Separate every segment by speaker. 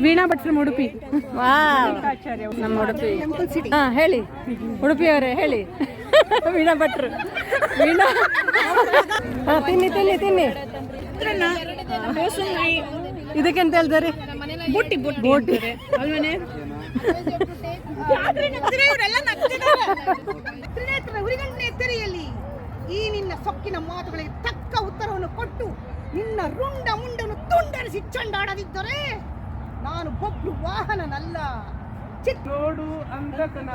Speaker 1: ವೀಣಾ ಭಟ್ರು ಉಡುಪಿ.
Speaker 2: ವಾ ನಮ್ಮ ಉಡುಪಿ. ಹಾಂ ಹೇಳಿ ಉಡುಪಿಯವರೇ ಹೇಳಿ. ವೀಣಾ ಭಟ್ರು. ವೀಣಾ ಹಾಂ ತಿನ್ನಿ ತಿನ್ನಿ ತಿನ್ನಿ. ಇದಕ್ಕೆಂತ ಹೇಳ್ತಾರೆ?
Speaker 1: ಬುಟ್ಟಿ ಬುಟ್ಟಿ
Speaker 2: ಬೋಟಿ.
Speaker 1: ಅಲ್ವನೇ?
Speaker 3: ತೆರೆಯಲಿ ಈ ನಿನ್ನ ಸೊಕ್ಕಿನ ಮಾತುಗಳಿಗೆ ತಕ್ಕ ಉತ್ತರವನ್ನು ಕೊಟ್ಟು ನಿನ್ನ ರುಂಡ ಮುಂಡನ್ನು ತುಂಡರಿಸಿ ಚಂಡಾಡದಿದ್ದರೆ ನಾನು ಬೊಬ್ರು ವಾಹನನಲ್ಲ.
Speaker 4: ಚಿತ್ತೋಡು ಅಂತಕನ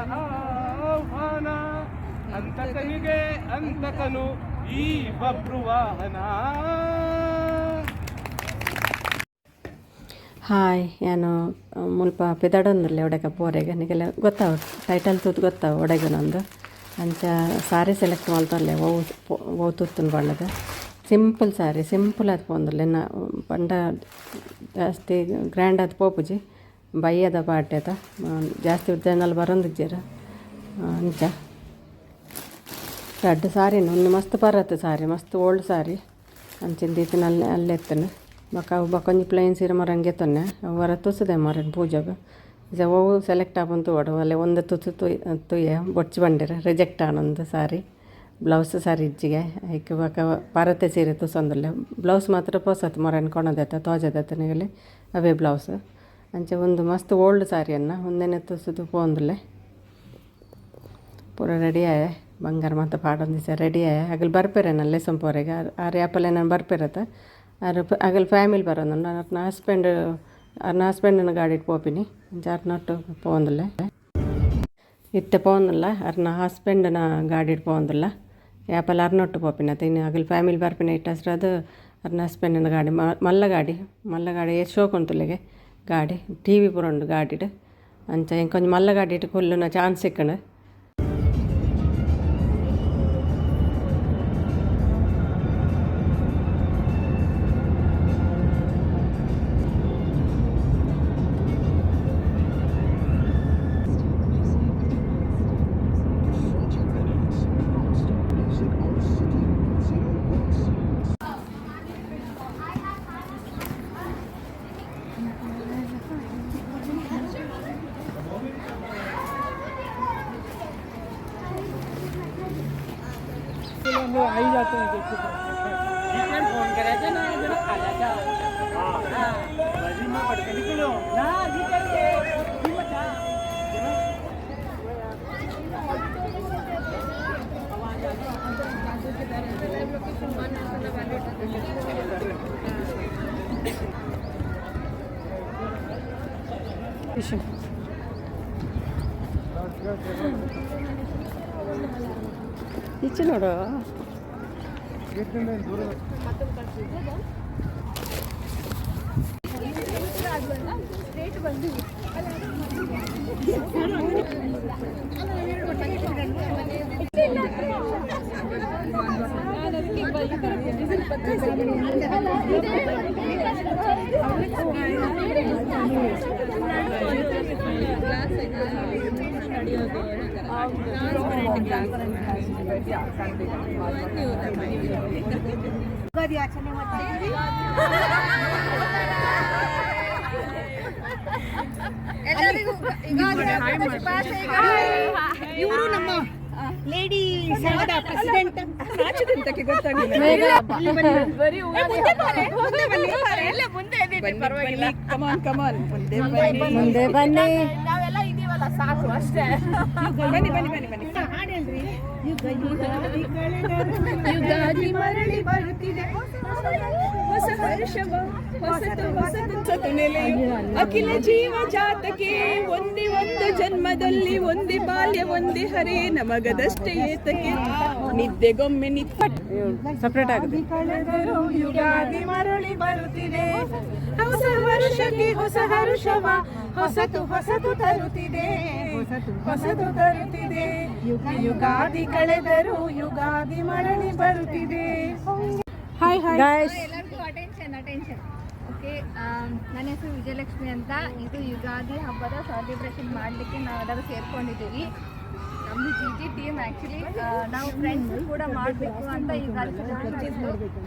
Speaker 4: ಆಹ್ವಾನ, ಅಂತಕನಿಗೆ ಅಂತಕನು ಈ ಬಬ್ರು ವಾಹನ.
Speaker 2: ಹಾಯ್ ನಾನು ಮುಲ್ಪ ಪೆದಾಡೊಂದಿಲ್ಲ ಒಡೆಗ ಪೋರೆಗೆ ನಿಗೆಲ್ಲ ಗೊತ್ತಾವ ಟೈಟಲ್ ತೂತು ಗೊತ್ತಾವ ಒಡೆಗನೊಂದು ಅಂಚ ಸಾರಿ ಸೆಲೆಕ್ಟ್ ಮಾಡ್ತಲ್ಲೇ ಓ ತುತ್ತನ ಬಣ್ಣದ ಸಿಂಪಲ್ ಸಾರಿ ಸಿಂಪಲ್ ಅದು ಪೋಂದಿಲ್ಲ ಇನ್ನು ಪಂಡ ಜಾಸ್ತಿ ಗ್ರ್ಯಾಂಡ್ ಅದು ಪೋಪುಜಿ ಬೈಯದ ಪಾಟೆ ಅದ ಜಾಸ್ತಿ ಜನಲ್ ಬರೋಂದಿಜ್ಜರ ಅಂಚ ರೆಡ್ ಸಾರಿನ ಒಂದು ಮಸ್ತ್ ಬರತ್ತೆ ಸಾರಿ ಮಸ್ತ್ ಓಲ್ಡ್ ಸಾರಿ ಅಂಚಿಂದ ಈತಿನ ಅಲ್ಲೇ ಎತ್ತನೆ ಬಕೊಂಜಿ ಪ್ಲೇನ್ ಸೀರೆ ಮರಂಗೆ ತೊನ್ನೆ ಅವರ ತುಸದೆ ಮರನ್ ಪೂಜೆಗೆ ಈಗ ಅವು ಸೆಲೆಕ್ಟ್ ಆಗೊಂತು ಒಡು ಅಲ್ಲೇ ಒಂದು ತುಸು ತುಯ್ಯ ಬೊಚ್ಚು ಬಂದಿರ ರಿಜೆಕ್ಟ್ ಆನೊಂದು ಸಾರಿ ಬ್ಲೌಸ್ ಸಾರಿ ಇಜ್ಜಿಗೆ ಐಕೆ ಬಕ ಪಾರತೆ ಸೀರೆ ತುಸೊಂದಿಲ್ಲ ಬ್ಲೌಸ್ ಮಾತ್ರ ಪೋಸತ್ತು ಮರನ್ ಕೊಣದೈತೆ ತೋಜದೈತೆ ನಿಗಲಿ ಅವೇ ಬ್ಲೌಸ್ ಅಂಚೆ ಒಂದು ಮಸ್ತ್ ಓಲ್ಡ್ ಸಾರಿಯನ್ನು ಒಂದೇನೆ ತುಸುದು ಪೋಂದಿಲ್ಲ ಪೂರ ರೆಡಿ ಆಯ ಬಂಗಾರ ಮತ್ತು ಪಾಡೊಂದು ದಿವಸ ರೆಡಿ ಆಯ ಆಗಲಿ ಬರ್ಪೇರೇನಲ್ಲೇ ಸಂಪೋರೆಗೆ ಆ ರ್ಯಾಪಲ್ಲೇ ನಾನು ಬರ್ಪೇರತ್ತೆ ಆಗಲ್ ಫ್ಯಾಮಿಲಿ ಬರೋದು ನನ್ನ ಹಸ್ಬೆಂಡನ ಗಾಡಿ ಪೋಪಿನಿ ಜಾರ್ನೊಟ್ಟು ಪೋಂದಿಲ್ಲ ಇತ್ತೆ ಪೋಂದಿಲ್ಲ ಅರ್ನ ಹಸ್ಬೆಂಡನ ಗಾಡಿ ಪೋಂದಿಲ್ಲ ಯಾಪಲ್ಲಿ ಅರ್ನೊಟ್ಟು ಪೋಪಿನ ತಿನ್ನು ಆಗಲ್ ಫ್ಯಾಮಿಲಿ ಬರ್ಪಿನ ಇಟ್ಟಸ್ರ ಅದು ಅರ್ನ ಹಸ್ಬೆಂಡನ ಗಾಡಿ ಮಲ್ಲ ಗಾಡಿ ಎಷ್ಟು ಶೋಕೊಂತುಲ್ಲಿಗೆ ಗಾಡಿ ಟಿ ವಿ ಪುರ ಉಂಡು ಗಾಡಿಡು ಅಂಚ ಇಂಕೊಂಚ ಮಲ್ಲ ಗಾಡಿ ಇಟ್ಟು ಕೊಲ್ಲುನ ಚಾನ್ಸ್ ಸಿಕ್ಕಂಡು
Speaker 4: आई जाते हैं फोन करा था ना जरा खाया था बाजी में पड़ के निकलो ना जी करके जी मचा
Speaker 2: ಈಚೆ ನೋಡು
Speaker 3: ಇವರು ನಮ್ಮ ಲೇಡಿ ಸಂಘದ ಪ್ರೆಸಿಡೆಂಟ್
Speaker 1: ನಾಚಿದಂತಕ್ಕೆ ಗೊತ್ತಾಗಿಲ್ಲ
Speaker 2: ಮುಂದೆ ಬನ್ನಿ
Speaker 5: ನಾವೆಲ್ಲ ಇದೀವಲ್ಲ ಸಾಕು ಅಷ್ಟೇ
Speaker 1: ಬನ್ನಿ ಬನ್ನಿ ಬನ್ನಿ ಬನ್ನಿ
Speaker 3: ಹಾಡೇನ್ರಿ ಯುಗಾದಿ ಮರಳಿ ಬರುತ್ತಿದೆ
Speaker 1: ಹೊಸ ಹರ್ಷವ ಹೊಸತು ಹೊಸತು ನೆಲೆಯು ಅಖಿಲ ಜೀವ ಜಾತಕ್ಕೆ ಒಂದೇ ಒಂದು ಜನ್ಮದಲ್ಲಿ ಒಂದೇ ಬಾಲ್ಯ ಒಂದೇ ಹರೇ ನಮಗದಷ್ಟೇ ಏತಕ್ಕೆ ನಿದ್ದೆಗೊಮ್ಮೆ
Speaker 2: ಸಪ್ರೇಟ್ ಆಗುತ್ತೆ
Speaker 3: ಯುಗಾದಿ ಮರಳಿ ಬರುತ್ತಿದೆ ಹೊಸ ವರ್ಷಕ್ಕೆ ಹೊಸ ಹರ್ಷವ ಹೊಸತು ಹೊಸತು ತರುತ್ತಿದೆ ಹೊಸತು ತರುತ್ತಿದೆ ಯುಗಾದಿ ಕಳೆದರೂ ಯುಗಾದಿ ಮರಳಿ ಬರುತ್ತಿದೆ.
Speaker 2: ಹಾಯ್ ಗಾಯ್ಸ್
Speaker 5: ಎಲ್ಲರಿಗೂ ಅಟೆನ್ಷನ್ ಓಕೆ ನನ್ನ ಹೆಸರು ವಿಜಯಲಕ್ಷ್ಮಿ ಅಂತ. ಇದು ಯುಗಾದಿ ಹಬ್ಬದ ಸೆಲೆಬ್ರೇಷನ್ ಮಾಡಲಿಕ್ಕೆ ನಾವೆಲ್ಲರೂ ಸೇರ್ಕೊಂಡಿದ್ದೀವಿ. ನಮ್ದು GG ಟೀಮ್ ಆ್ಯಕ್ಚುಲಿ ನಾವು ಫ್ರೆಂಡ್ಸ್ ಕೂಡ ಮಾಡಬೇಕು ಅಂತ ಈಗ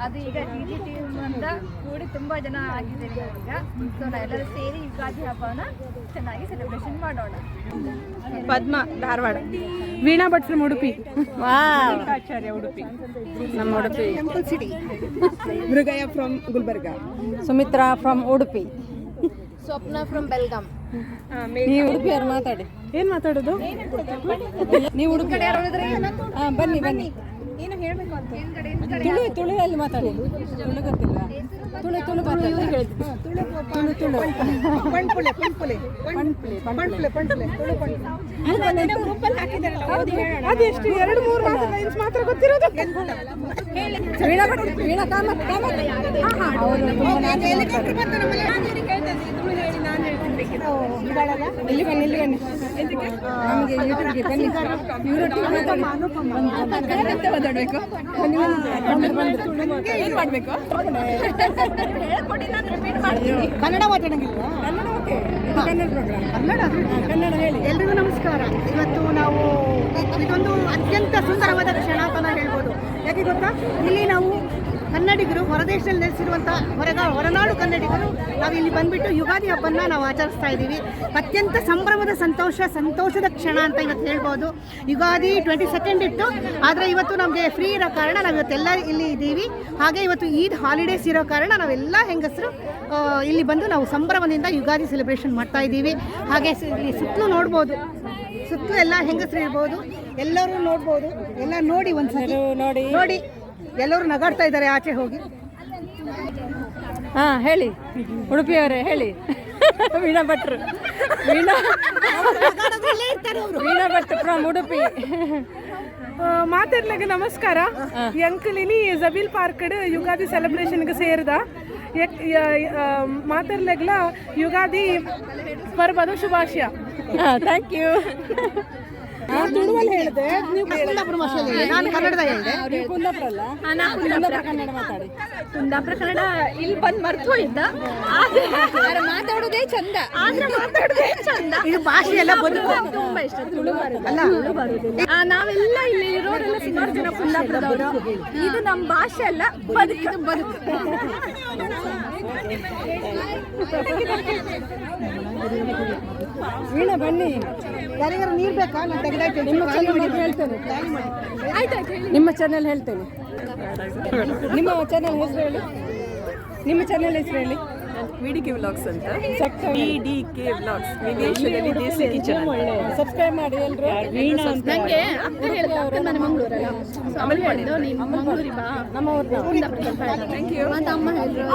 Speaker 5: ಅದು ಈಗ GG ಟೀಮ್ ಅಂತ ಕೂಡಿ ತುಂಬ ಜನ ಆಗಿದ್ದೀವಿ ಈಗ. ಸೊ ನಾವೆಲ್ಲರೂ ಸೇರಿ ಯುಗಾದಿ ಹಬ್ಬನ ಚೆನ್ನಾಗಿ ಸೆಲೆಬ್ರೇಷನ್ ಮಾಡೋಣ.
Speaker 1: ಪದ್ಮ ಧಾರವಾಡ, ವೀಣಾ ಭಟ್ ಫ್ರಮ್ ಉಡುಪಿ, ಆಚಾರ್ಯ ಉಡುಪಿ,
Speaker 2: ನಮ್ಮ Udupi,
Speaker 1: Mrigaya from Gulbarga,
Speaker 2: Sumitra from Udupi.
Speaker 5: Swapna from Belgaum.
Speaker 2: ನೀವು ಉಡುಪಿಯವ್ರು ಮಾತಾಡಿ.
Speaker 1: ಏನು ಮಾತಾಡೋದು?
Speaker 2: ನೀವು ಉಡುಪಿ ಬನ್ನಿ ಬನ್ನಿ.
Speaker 5: ಏನು ಹೇಳಬೇಕು ಅಂತ
Speaker 2: ತುಳುವಲ್ಲಿ ಮಾತಾಡಿ. ತುಳು ಗೊತ್ತಿಲ್ಲ? ತುಳು ಮಾತಾಡಿ.
Speaker 1: ಪಂಡ್ಪುಲೆ ಪಂಡ್ಪುಲೆ ಪಂಡ್ಪುಲೆ ಪಂಡ್ಪುಲೆ ಪಂಡ್ಪುಲೆ ತುಳು ಅದೆಷ್ಟು 2-3 ಲೈನ್ಸ್ ಮಾತ್ರ ಗೊತ್ತಿರೋದು.
Speaker 2: ವೀಣಾ ಭಟ್, ವೀಣಾ ಕಾಮತ್ ಕಾಮತ್. ಇಲ್ಲಿ ಬನ್ನಿ, ಇಲ್ಲಿ ಬನ್ನಿ, ನಮಗೆ ಯೂಟ್ಯೂಬ್ಗೆ ಬನ್ನಿ. ಇವರೊಟ್ಟಿಗೆ ಮಾತಾಡಬೇಕು.
Speaker 1: ಏನು ಮಾಡಬೇಕು?
Speaker 3: ಕನ್ನಡ ಮಾತಾಡಂಗಿಲ್ಲ.
Speaker 2: ಕನ್ನಡ ಪ್ರೋಗ್ರಾಮ್. ಕನ್ನಡ ಹೇಳಿ.
Speaker 3: ಎಲ್ರಿಗೂ ನಮಸ್ಕಾರ. ಇವತ್ತು ನಾವು ಇದೊಂದು ಅತ್ಯಂತ ಸುಂದರವಾದ ಕ್ಷಣ ಅಂತ ನಾವು ಹೇಳ್ಬೋದು. ಯಾಕೆ ಗೊತ್ತಾ, ಇಲ್ಲಿ ನಾವು ಕನ್ನಡಿಗರು ಹೊರದೇಶದಲ್ಲಿ ನೆಲೆಸಿರುವಂಥ ಹೊರನಾಡು ಕನ್ನಡಿಗರು ನಾವು ಇಲ್ಲಿ ಬಂದ್ಬಿಟ್ಟು ಯುಗಾದಿ ಹಬ್ಬನ ನಾವು ಆಚರಿಸ್ತಾ ಇದ್ದೀವಿ. ಅತ್ಯಂತ ಸಂಭ್ರಮದ ಸಂತೋಷದ ಕ್ಷಣ ಅಂತ ಇವತ್ತು ಹೇಳ್ಬೋದು. ಯುಗಾದಿ 22 ಇತ್ತು, ಆದರೆ ಇವತ್ತು ನಮಗೆ ಫ್ರೀ ಇರೋ ಕಾರಣ ನಾವು ಇವತ್ತೆಲ್ಲ ಇಲ್ಲಿ ಇದ್ದೀವಿ. ಹಾಗೆ ಇವತ್ತು ಈದ್ ಹಾಲಿಡೇಸ್ ಇರೋ ಕಾರಣ ನಾವೆಲ್ಲ ಹೆಂಗಸರು ಇಲ್ಲಿ ಬಂದು ನಾವು ಸಂಭ್ರಮದಿಂದ ಯುಗಾದಿ ಸೆಲೆಬ್ರೇಷನ್ ಮಾಡ್ತಾ ಇದ್ದೀವಿ. ಹಾಗೆ ಇಲ್ಲಿ ಸುತ್ತಲೂ ನೋಡ್ಬೋದು, ಸುತ್ತಲೂ ಎಲ್ಲ ಹೆಂಗಸರು ಇರ್ಬೋದು, ಎಲ್ಲರೂ ನೋಡ್ಬೋದು. ಎಲ್ಲ ನೋಡಿ ಒಂದ್ಸಲ ನೋಡಿ ಎಲ್ಲರೂ ನಗಾಡ್ತಾ ಇದ್ದಾರೆ ಆಚೆ ಹೋಗಿ.
Speaker 2: ಹಾಂ ಹೇಳಿ, ಉಡುಪಿಯವರೇ ಹೇಳಿ. ವೀಣಾ ಭಟ್ರು, ವೀಣಾ ಭಟ್ ಫ್ರಮ್ ಉಡುಪಿ.
Speaker 1: ಮಾತಾಡ್ಲಿಕ್ಕೆ ನಮಸ್ಕಾರ. ಎಂಕಲಿನಿ ಜಬೀಲ್ ಪಾರ್ಕ್ ಯುಗಾದಿ ಸೆಲೆಬ್ರೇಷನ್ಗೆ ಸೇರಿದ ಮಾತಾಡ್ಲಿಗ್ಲ ಯುಗಾದಿ ಪರ್ವದ ಶುಭಾಶಯ.
Speaker 2: Thank you.
Speaker 1: ತುಳುವಲ್ಲಿ ಹೇಳಿದೆ, ನೀವು
Speaker 3: ಕುಂದಾಪುರ ಭಾಷೆಯಲ್ಲಿ ನಾನು ಕನ್ನಡದ ಹೇಳಿದೆ.
Speaker 2: ಕುಂದಾಪುರ ಅಲ್ಲ? ಕುಂದಾಪುರ ಕನ್ನಡ ಮಾತಾಡಿ.
Speaker 5: ಕುಂದಾಪುರ ಕನ್ನಡ ಇಲ್ಲಿ ಬಂದು ಮರ್ತು ಹೋಯ್ತ, ಆದ್ರೆ ಮಾತಾಡೋದೇ ಚಂದ.
Speaker 3: ಇದು ಭಾಷೆ ಎಲ್ಲ ಬದುಕು.
Speaker 5: ತುಂಬಾ ಇಷ್ಟ ತುಳು ಬರುದಿಲ್ಲ. ನಾವೆಲ್ಲ ಇಲ್ಲಿ ಇರೋರೆಲ್ಲ ಸುಮಾರು ಜನ ಕುಂದಾಪುರದವರು. ಇದು ನಮ್ಮ ಭಾಷೆ ಅಲ್ಲ, ಬದುಕು.
Speaker 3: ವೀಣಾ ಬನ್ನಿ. ಯಾರಿಗಾರು ನೀರು ಬೇಕಾ? ನಾನು ತೆಗೆದಾಯ್ತೇನೆ.
Speaker 2: ನಿಮ್ಮ ಚಾನೆಲ್ ಹೇಳ್ತೇನೆ. ನಿಮ್ಮ ಚಾನೆಲ್ ಹೇಳ್ತೇನೆ. ನಿಮ್ಮ ಚಾನೆಲ್ ಹೆಸರು ಹೇಳಿ. ನಿಮ್ಮ ಚಾನೆಲ್ ಹೆಸರು ಹೇಳಿ.
Speaker 1: ವಿಡಿಕೆ ವ್ಲಾಗ್ಸ್ ಅಂತ. ವಿಡಿಕೆ ವ್ಲಾಗ್ಸ್, ವಿದೇಶದಲ್ಲಿ ದೇಸಿ ಕಿಚನ್.
Speaker 2: ಸಬ್ಸ್ಕ್ರೈಬ್ ಮಾಡಿ ಎಲ್ಲರೂ.
Speaker 5: ನಂಗೆ ಅಕ್ಕ ಹೇಳಿದ, ಅಕ್ಕ ನನ್ನ ಮಂಗಳೂರಲ್ಲ, ಆಮೇಲೆ ಹೇಳಿದ್ದು ನೀವು ಮಂಗಳೂರಿ ಬಾ,
Speaker 2: ನಮ್ಮ ಊರಿನ.
Speaker 5: ಥ್ಯಾಂಕ್ ಯು ಅಂತ ಅಮ್ಮ ಹೇಳಿದ್ರು.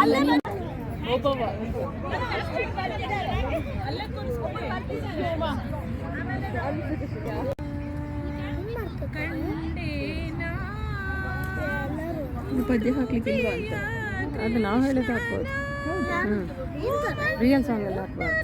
Speaker 1: ಪದ್ಯ ಹಾಕ್ಲಿಕ್ಕೆ ಅಂತ
Speaker 2: ಅದು ನಾವು ಹೇಳಿದ್ದು ಹಾಕ್ಬೋದು. ರಿಯಲ್ ಸಾಂಗ್ ಎಲ್ಲ ಹಾಕ್ಬೋದು.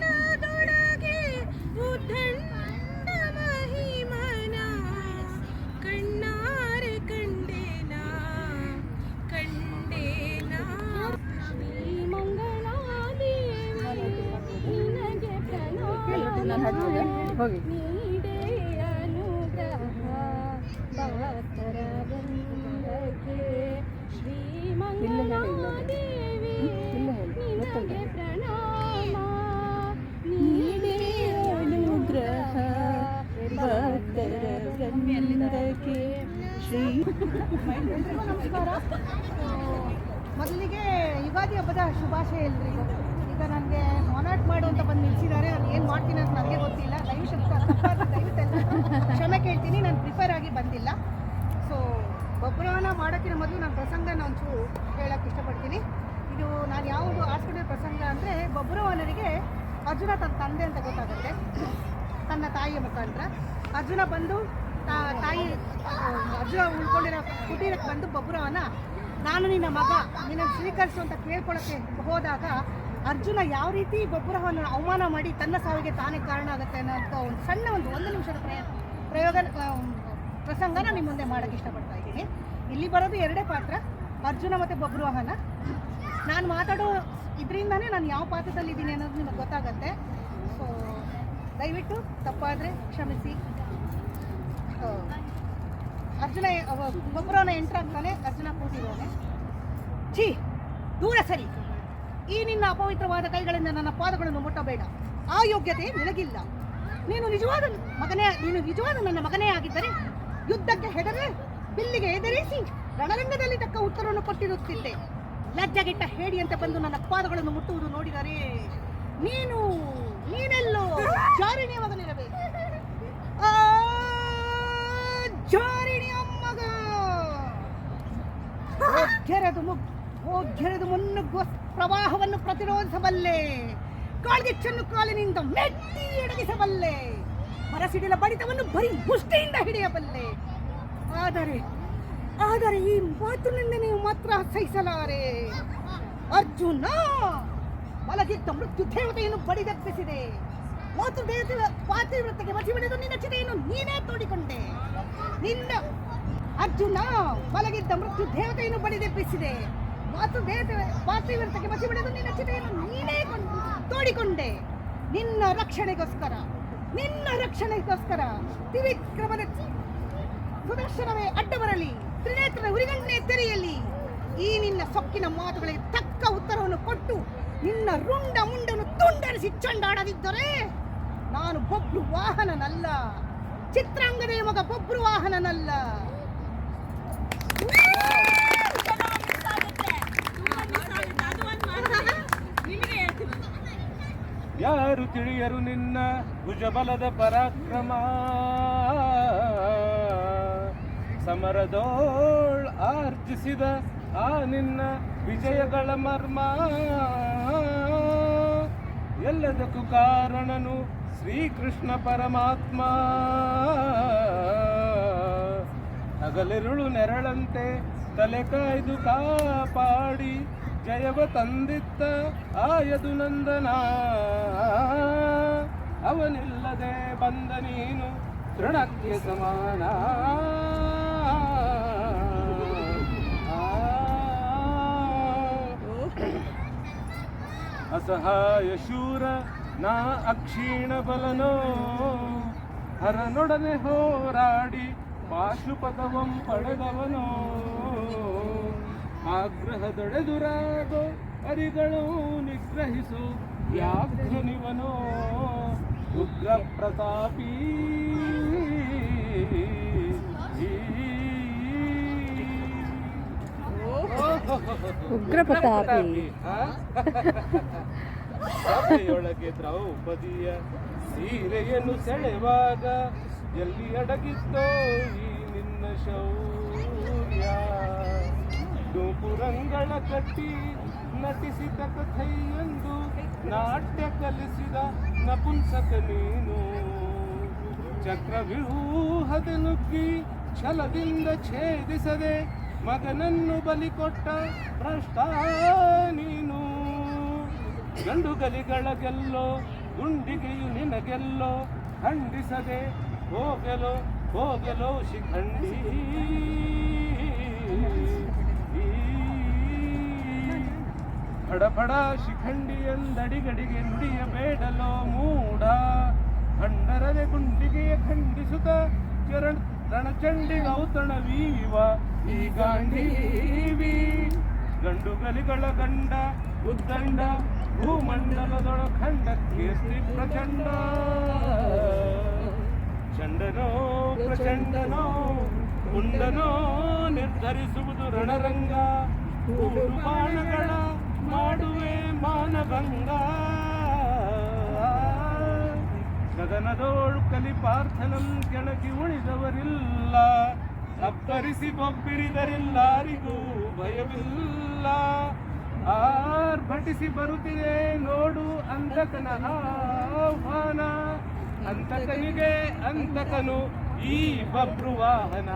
Speaker 2: ಹೋಗಿ
Speaker 3: ಮೊದಲಿಗೆ ಯುಗಾದಿ ಹಬ್ಬದ ಶುಭಾಶಯ ಎಲ್ರಿಗೂ. ಈಗ ನನಗೆ ಮಾನಾಟ್ ಮಾಡು ಅಂತ ಬಂದು ನಿಲ್ಲಿಸಿದ್ದಾರೆ. ಅವ್ರು ಏನು ಮಾಡ್ತೀನಿ ಅಂತ ನನಗೆ ಗೊತ್ತಿಲ್ಲ. ದಯವಿಟ್ಟು ಕ್ಷಮೆ ಕೇಳ್ತೀನಿ, ನಾನು ಪ್ರಿಪೇರ್ ಆಗಿ ಬಂದಿಲ್ಲ. ಸೊ ಬಬ್ರವನ ಮಾಡೋಕ್ಕಿಂತ ಮೊದಲು ನಾನು ಪ್ರಸಂಗನ ಒಂಚೂರು ಹೇಳೋಕ್ಕೆ ಇಷ್ಟಪಡ್ತೀನಿ. ಇದು ನಾನು ಯಾವುದು ಆರಿಸ್ಕೊಂಡಿರೋ ಪ್ರಸಂಗ ಅಂದರೆ, ಬಬ್ರವನರಿಗೆ ಅರ್ಜುನ ತನ್ನ ತಂದೆ ಅಂತ ಗೊತ್ತಾಗುತ್ತೆ ತನ್ನ ತಾಯಿಯ ಮುಖಾಂತರ. ಅರ್ಜುನ ಬಂದು ಅರ್ಜುನ ಉಳ್ಕೊಂಡಿರೋ ಕುಟೀರಕ್ಕೆ ಬಂದು ಬಬ್ರವನ, ನಾನು ನಿನ್ನ ಮಗ, ನಿನ್ನ ಸ್ವೀಕರಿಸು ಅಂತ ಕೇಳ್ಕೊಳ್ಳೋಕ್ಕೆ ಹೋದಾಗ ಅರ್ಜುನ ಯಾವ ರೀತಿ ಬಬ್ರವನ ಅವಮಾನ ಮಾಡಿ ತನ್ನ ಸಾವಿಗೆ ತಾನೇ ಕಾರಣ ಆಗುತ್ತೆ ಅನ್ನೋಂಥ ಒಂದು ಸಣ್ಣ ಒಂದು ನಿಮಿಷದ ಪ್ರಸಂಗನ ನಿಮ್ಮ ಮುಂದೆ ಮಾಡೋಕ್ಕೆ ಇಷ್ಟಪಡ್ತಾ ಇದ್ದೀನಿ. ಇಲ್ಲಿ ಬರೋದು 2 ಪಾತ್ರ, ಅರ್ಜುನ ಮತ್ತು ಬಬ್ರುವಾಹನ. ನಾನು ಮಾತಾಡೋ ಇದರಿಂದನೇ ನಾನು ಯಾವ ಪಾತ್ರದಲ್ಲಿ ಇದ್ದೀನಿ ಅನ್ನೋದು ನಿಮಗೆ ಗೊತ್ತಾಗತ್ತೆ. ಸೊ ದಯವಿಟ್ಟು ತಪ್ಪಾದರೆ ಕ್ಷಮಿಸಿ. ಅರ್ಜುನ ಒಬ್ಬರವನ ಎಂಟ್ರ್ ಆಗ್ತಾನೆ, ಅರ್ಜುನ ಕೂತಿದ್ದಾನೆ. ಛೀ, ದೂರ ಸರಿ. ಈ ನಿನ್ನ ಅಪವಿತ್ರವಾದ ಕೈಗಳಿಂದ ನನ್ನ ಪಾದಗಳನ್ನು ಮುಟ್ಟಬೇಡ. ಆ ಯೋಗ್ಯತೆ ನಿನಗಿಲ್ಲ. ನೀನು ನಿಜವಾದ ನನ್ನ ಮಗನೇ ಆಗಿದ್ದರೆ ಯುದ್ಧಕ್ಕೆ ಹೆದರಿ ಬಿಲ್ಲಿಗೆ ಎದುರಿಸಿ ರಣರಂಗದಲ್ಲಿ ತಕ್ಕ ಉತ್ತರವನ್ನು ಕೊಟ್ಟಿರುತ್ತಿದ್ದೆ. ಲಜ್ಜೆಗೆಟ್ಟ ಹೇಡಿಯಂತೆ ಬಂದು ನನ್ನ ಪಾದಗಳನ್ನು ಮುಟ್ಟುವುದು ನೋಡಿದರೆ ನೀನೆಲ್ಲೋ ಜಾರಿಣಿಯ ಮಗನಿರಬೇಕು. ಆ ಜಾರಿಣಿಯ ಮಗ ಓಗ್ಗೆರೆದು ಮುನ್ನುಗ್ಗುವ ಪ್ರವಾಹವನ್ನು ಪ್ರತಿರೋಧಿಸಬಲ್ಲೆ. ಕಾಳ್ಗಿಚ್ಚನ್ನು ಕಾಲಿನಿಂದ ಮೆಟ್ಟಿ ಎಡಗಿಸಬಲ್ಲೆ. ಮರಸಿಡಿಲ ಬಡಿತವನ್ನು ಬರೀ ಮುಷ್ಟಿಯಿಂದ ಹಿಡಿಯಬಲ್ಲೆ. ಆದರೆ ಈ ಮಾತಿನಿಂದ ನೀವು ಮಾತ್ರ ಸಹಿಸಲಾರೆ. ಅರ್ಜುನ, ಮಲಗಿದ್ದ ಮೃತ್ಯು ದೇವತೆಯನ್ನು ಬಡಿದೆಬ್ಬಿಸಿದೆ. ಮಾತೃ ದೇವತೆ ಪಾತಿವ್ರತೆಗೆ ಮಸಿಬಿಡಿದು ನಿನ್ನ ಚಿತೆಯನ್ನು ನೀನೇ ತೋಡಿಕೊಂಡೆ. ಅರ್ಜುನ, ಮಲಗಿದ್ದ ಮೃತ್ಯು ದೇವತೆಯನ್ನು ಬಡಿದೆಬ್ಬಿಸಿದೆ. ಪಾತಿವ್ರತೆಗೆ ಮಸಿಬಿಡಿದು ನಿನ್ನ ಚಿತೆಯನ್ನು ನೀನೇ ತೋಡಿಕೊಂಡೆ. ನಿನ್ನ ರಕ್ಷಣೆಗೋಸ್ಕರ ತ್ರಿವಿಕ್ರಮನ ಸುದರ್ಶನವೇ ಅಡ್ಡ ಬರಲಿ, ತ್ರಿನೇತ್ರನ ಉರಿಗಣ್ಣೆ ತೆರೆಯಲಿ. ಈ ನಿನ್ನ ಸೊಕ್ಕಿನ ಮಾತುಗಳಿಗೆ ತಕ್ಕ ಉತ್ತರವನ್ನು ಕೊಟ್ಟು ನಿನ್ನ ರುಂಡ ಮುಂಡನ್ನು ತುಂಡರಿಸಿ ಚಂಡಾಡದಿದ್ದರೆ ನಾನು ಬೊಬ್ರು ವಾಹನನಲ್ಲ. ಚಿತ್ರಾಂಗದೆಯ ಮಗ ಬೊಬ್ರು ವಾಹನನಲ್ಲ.
Speaker 6: ಯಾರು ತಿಳಿಯರು ನಿನ್ನ ಭುಜಬಲದ ಪರಾಕ್ರಮ. ಸಮರದೋಳ್ ಆರ್ಜಿಸಿದ ಆ ನಿನ್ನ ವಿಜಯಗಳ ಮರ್ಮ. ಎಲ್ಲದಕ್ಕೂ ಕಾರಣನು ಶ್ರೀಕೃಷ್ಣ ಪರಮಾತ್ಮ. ಹಗಲಿರುಳು ನೆರಳಂತೆ ತಲೆ ಕಾಯ್ದು ಕಾಪಾಡಿ ಜಯವ ತಂದಿತ್ತ ಆಯದು ನಂದನ. ಅವನಿಲ್ಲದೆ ಬಂದ ನೀನು ತೃಣಕ್ಕೆ ಸಮಾನ. ಅಸಹಾಯ ಶೂರ ನಾ ಅಕ್ಷೀಣ ಬಲನೋ. ಹರನೊಡನೆ ಹೋರಾಡಿ ಪಾಶುಪತವಂ ಪಡೆದವನೋ. ಆಗ್ರಹದೊಡೆದುರಾಗೋ ಅರಿಗಳು ನಿಗ್ರಹಿಸು ವ್ಯಾಘ್ರನಿವನೋ. ಉಗ್ರ ಪ್ರತಾಪಿ ಸಭೆಯೊಳಗೆ ದ್ರೌಪದಿಯ ಸೀರೆಯನ್ನು ಸೆಳೆವಾಗ ಎಲ್ಲಿ ಅಡಗಿತ್ತೋ ಈ ನಿನ್ನ ಶೌರ್ಯ. ನೂಪುರಂಗಳ ಕಟ್ಟಿ ನಟಿಸಿದ ಕಥೆಯೊಂದು ನಾಟ್ಯ ಕಲಿಸಿದ ನಪುಂಸಕ ನೀನು. ಚಕ್ರವ್ಯೂಹದ ನುಗ್ಗಿ ಛಲದಿಂದ ಛೇದಿಸದೆ ಮಗನನ್ನು ಬಲಿ ಕೊಟ್ಟ ಭ್ರಷ್ಟ ನೀನು. ಗಂಡು ಗಲಿಗಳ ಗೆಲ್ಲೋ ಗುಂಡಿಗೆಯು ನಿನಗೆಲ್ಲೋ ಖಂಡಿಸದೆ ಹೋಗಲೋ ಶಿಖಂಡಿ. ಫಡಫಡ ಶಿಖಂಡಿ ಎಂದಡಿಗಡಿಗೆ ನುಡಿಯಬೇಡಲೋ ಮೂಢ. ಭಂಡರದೆ ಗುಂಡಿಗೆಯ ಖಂಡಿಸುತ್ತ ರಣಚಂಡಿ ಔತಣವೀವ ಈ ಗಾಂಧೀವಿ. ಗಂಡು ಗಲಿಗಳ ಗಂಡ ಉದ್ದಂಡ ಭೂಮಂಡಲದೊಳ ಖಂಡಕ್ಕೆ ಶ್ರೀ ಪ್ರಚಂಡ. ಚಂಡನೋ ಪ್ರಚಂಡನೋ ಕುಂಡನೋ ನಿರ್ಧರಿಸುವುದು ರಣರಂಗ. ಬಾಣಗಳ ಮಾಡುವೆ ಮಾನಭಂಗ. ಗಗನದೋಳು ಕಲಿಪಾರ್ಥನಂ ಕೆಳಗಿ ಉಳಿದವರಿಲ್ಲ. ಅಬ್ಬರಿಸಿ ಬೊಬ್ಬಿರಿದರೆಲ್ಲಾರಿಗೂ ಭಯವಿಲ್ಲ. ಆರ್ಭಟಿಸಿ ಬರುತ್ತಿದೆ ನೋಡು ಅಂತಕನ ಆಹ್ವಾನ. ಅಂತಕನಿಗೆ ಅಂತಕನು ಈ ಬಬ್ರು ವಾಹನ.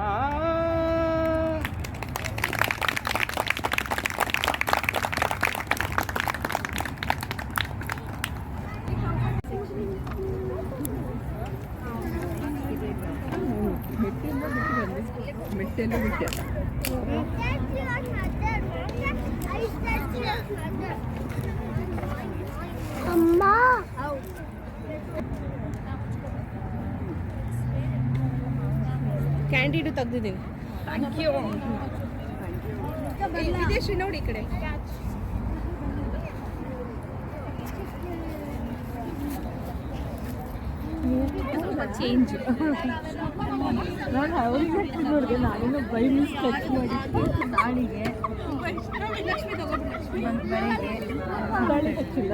Speaker 1: ಮೆಟ್ಟೆಲ್ಲ ಬಿಟ್ಟೆ.
Speaker 7: ಅಮ್ಮ
Speaker 1: ಕ್ಯಾಂಡಿಡು ತೆಗ್ದಿದ್ದೀನಿ. Thank you. ವಿದೇಶಿ ನೋಡಿ ಈ ಕಡೆ. ಚೇಂಜ್
Speaker 5: ನೋಡಿ ಅವ್ರಿಗೆ ನೋಡಿದೆ ನಾನೇನು ಬೈ ಮಿಸ್ ಟಚ್ ಮಾಡಿ ನಾಳಿಗೆ ಬಳೆ ಹಚ್ಚಿಲ್ಲ.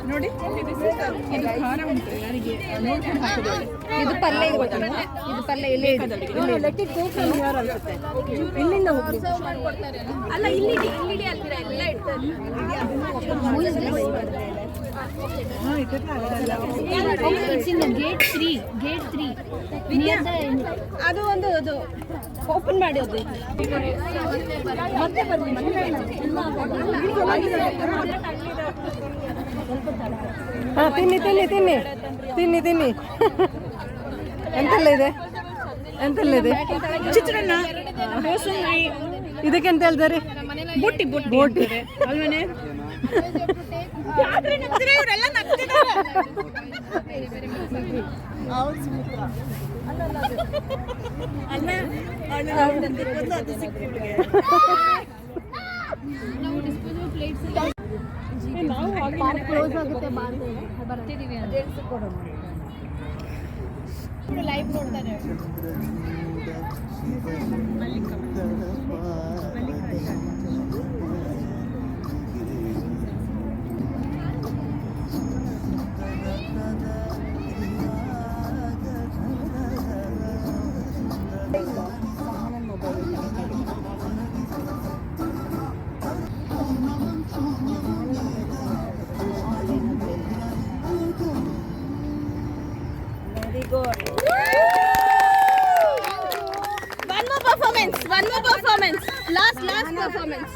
Speaker 1: ನೋಡಿ ಇದು ಖಾರ ಉಂಟು ಯಾರಿಗೆ ನೋಡ್ಕೊಂಡು ಹಾಕೋದು.
Speaker 5: ಇದು ಪಲ್ಯ ಇರ್ಬೇಕಲ್ಲ, ಇದು ಪಲ್ಯ ಇಲ್ಲೇ ಇದೆ.
Speaker 1: ಇಲ್ಲಿಂದ ಹೋಗಿ ಅಲ್ಲ ಇಲ್ಲಿ ಅಲ್ದಿರ ಎಲ್ಲ ಇಡ್ತಾರೆ.
Speaker 5: ಗೇಟ್ 3
Speaker 1: ಅದು ಒಂದು ಅದು ಓಪನ್ ಮಾಡಿ ಅದು ಮತ್ತೆ ಬನ್ನಿ.
Speaker 2: ಹಾಂ ತಿನ್ನಿ ತಿನ್ನಿ ತಿನ್ನಿ ತಿನ್ನಿ ತಿನ್ನಿ. ಎಂತೆಲ್ಲ ಇದೆ, ಎಂತೆಲ್ಲ ಇದೆ?
Speaker 1: ಚಿತ್ರಾನ್ನ, ಕೋಸಂಬರಿ,
Speaker 2: ಇದಕ್ಕೆಂತ ಹೇಳ್ತಾರೆ?
Speaker 1: ಬೋಟಿ ಬೋಟಿ ಬೋಟಿ ಅಲ್ವನೇ? ಇವರೆಲ್ಲ ನಗ್ತಿದ್ದಾರೆ.
Speaker 5: ಕ್ಲೋಸ್ ಆಗುತ್ತೆ ಬರ್ತಿದೀವಿ ಲೈವ್ ನೋಡ್ತಾರೆ.
Speaker 1: One more performance. Last performance.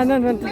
Speaker 2: ಅದೊಂದು